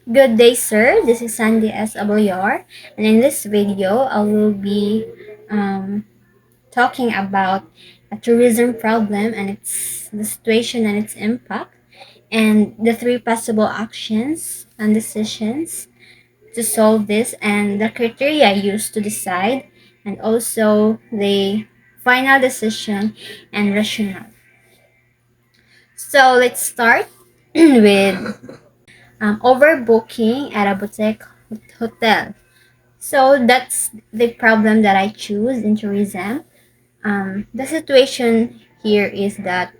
Good day, sir. This is Sandy S. Aboyor, and in this video, I will be talking about a tourism problem and the situation and its impact, and the three possible actions and decisions to solve this, and the criteria used to decide, and also the final decision and rationale. So let's start with overbooking at a boutique hotel. So that's the problem that I choose in tourism. The situation here is that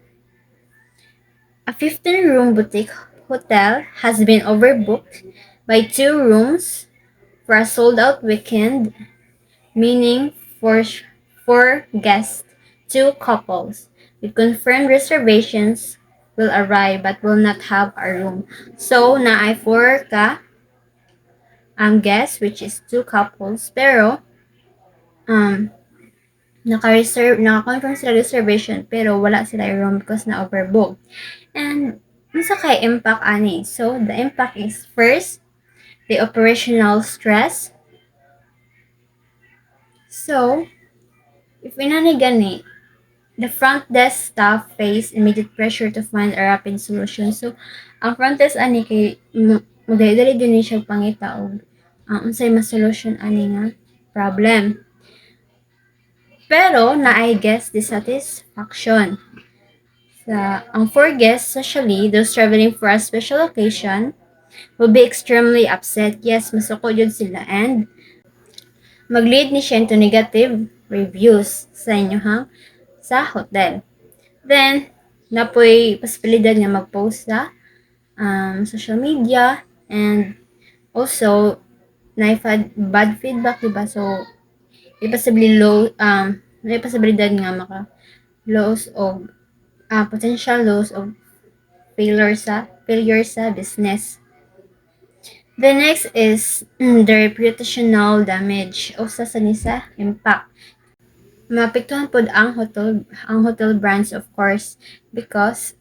a 15-room boutique hotel has been overbooked by 2 rooms for a sold-out weekend, meaning four guests, 2 couples with confirmed reservations will arrive but will not have a room. So, na ay 4 guests, which is 2 couples, pero um, naka-confirm sila reservation pero wala sila room because na overbooked. And unsa kay impact ani? So the impact is first, the operational stress. So if inani gani, the front desk staff face immediate pressure to find a rapid solution. So ang front desk ani kay magdali din siya pangita og unsay mas-solution ani nga problem. Pero na I guess dissatisfaction. Ang 4 guests, especially those traveling for a special occasion, will be extremely upset. Yes, masuko yun sila and mag-lead ni siya into negative reviews sa inyo sa hotel. Then, napoy posibilidad nga mag-post sa social media and also na bad feedback, diba? So, may posibilidad nga maka loss of potential loss of failure sa business. The next is the reputational damage o sa sanisa impact. Maapektuhan pod ang hotel brands, of course, because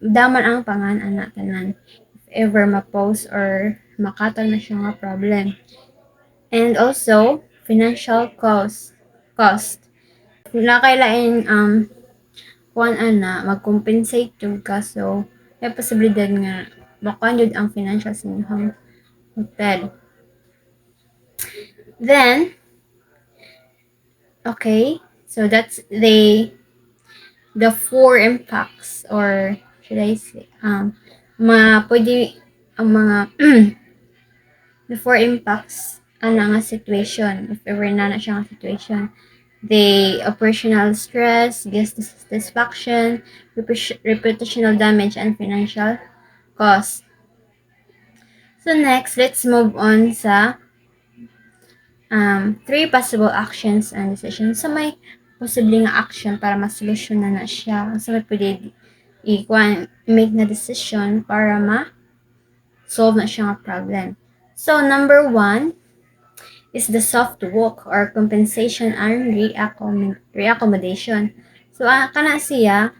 daman ang ana tanan if ever ma-post or makatag na siya nga problem. And also financial cost. Na kailain kuan ana mag-compensate jud ka, so may posibilidad nga makuan jud ang financial sa inyong hotel. Then okay, so that's the 4 impacts, or should I say pwede ang mga the 4 impacts ana nga situation if ever na siya nga situation. The operational stress, guest dissatisfaction, reputational damage, and financial cost. So next, let's move on sa 3 possible actions and decisions. So may posibleng action para ma-solution na siya. So may pwede make na decision para solve na siya nga problem. So number 1 is the soft walk or compensation and reaccommodation. So kana siya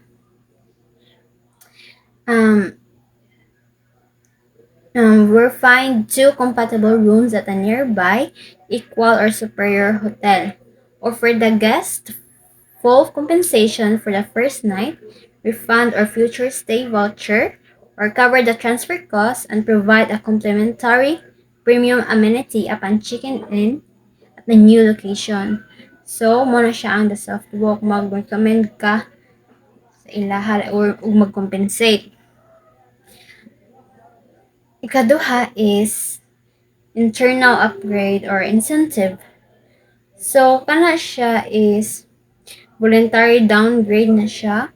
we'll find 2 compatible rooms at a nearby equal or superior hotel. Offer the guest full compensation for the first night, refund or future stay voucher, or cover the transfer costs and provide a complimentary premium amenity upon checking in at the new location. So, muna siya ang the soft walk. Mag-recommend ka sa ilaha or mag-compensate. Ikaduha is internal upgrade or incentive. So, kana siya is voluntary downgrade na siya,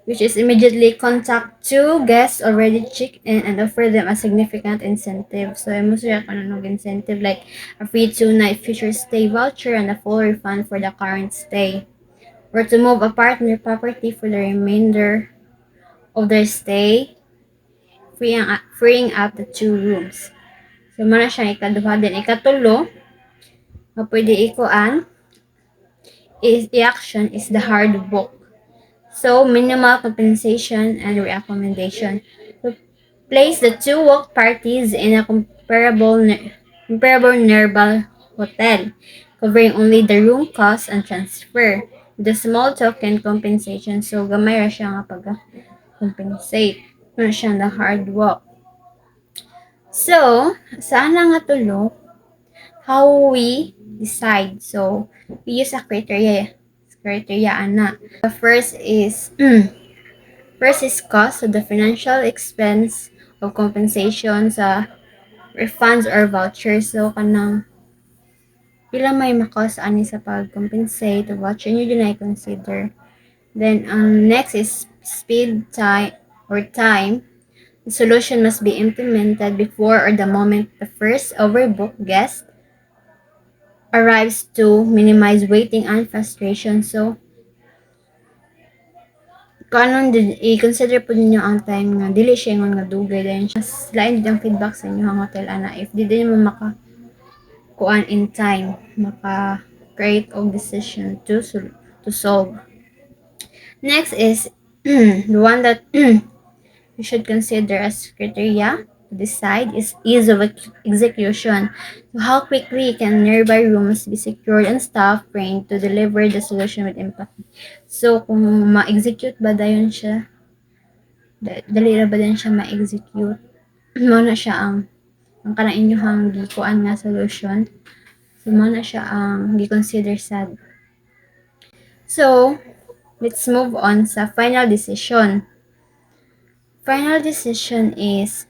which is immediately contact 2 guests already checked in and offer them a significant incentive. So, imo siya kanang incentive like a free 2-night future stay voucher and a full refund for the current stay. Or to move a partner property for the remainder of their stay, freeing up the 2 rooms. So, muna siya ikaduha. Din ikatulo, pwede ikuan is the action is the hard book. So, minimal compensation and reaccommodation. So, Place the two walk parties in a comparable nearby hotel, covering only the room cost and transfer. The small token compensation, so gamay ra siya nga pag-compensate. Ano siya the hard walk. So, saan na nga tulo? How we decide. So, we use a criteria ana. The first is cost, so the financial expense of compensation sa refunds or vouchers. So, kanang pila may makos ani sa pag-compensate o voucher nyo din ay consider. Then, next is speed time or time. The solution must be implemented before or the moment the first overbooked guest arrives to minimize waiting and frustration. So, kanon i-consider po ninyo ang time nga dili siya ingon nga dugay dahil siya lain din ang feedback sa inyo ang hotel ana if di din mo kuan in time maka create of decision to solve. Next is the one that you should consider as criteria to decide is ease of execution. So how quickly can nearby rooms be secured and staff trained to deliver the solution with empathy. So kung ma-execute ba dayon siya, dali ra ba din siya ma-execute? Mo na siya ang kanang inyong gikuan nga solution. So mo na siya ang gi-consider sad. So, let's move on sa final decision. Final decision is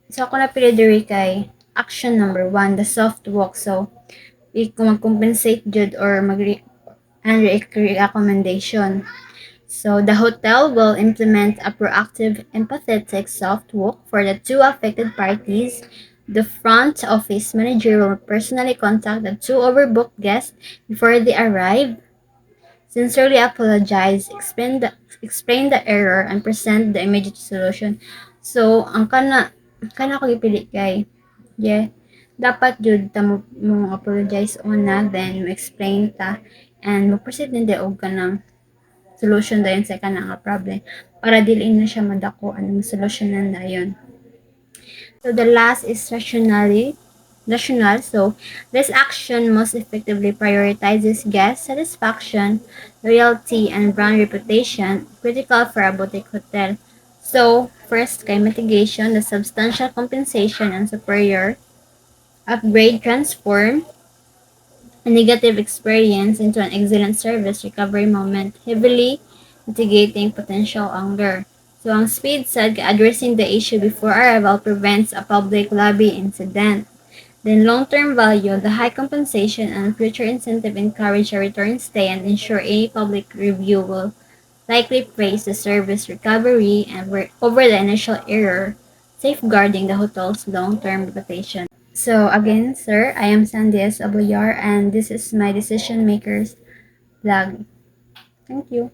so ako napili diri kay action number 1, the soft walk. So, kung mag-compensate jud or recommendation. So, the hotel will implement a proactive, empathetic soft walk for the two affected parties. The front office manager will personally contact the two overbooked guests before they arrive, sincerely apologize, explain the error, and present the immediate solution. So, ang kana ko ipili kay, dapat jud ta mo apologize una, then mo explain ta, and mo proceed din og kanang solution dayon sa kanang problem para dili na siya madako ang solusyonan dayon. So the last is rational. So this action most effectively prioritizes guest satisfaction, loyalty, and brand reputation, critical for a boutique hotel. So first kay mitigation, the substantial compensation and superior upgrade transform a negative experience into an excellent service recovery moment, heavily mitigating potential anger. So, ang speed said, addressing the issue before arrival prevents a public lobby incident. Then, long-term value, the high compensation and future incentive encourage a return stay and ensure any public review will likely praise the service recovery and over the initial error, safeguarding the hotel's long-term reputation. So again, sir, I am Sandy S. Aboyar and this is my Decision Makers vlog. Thank you.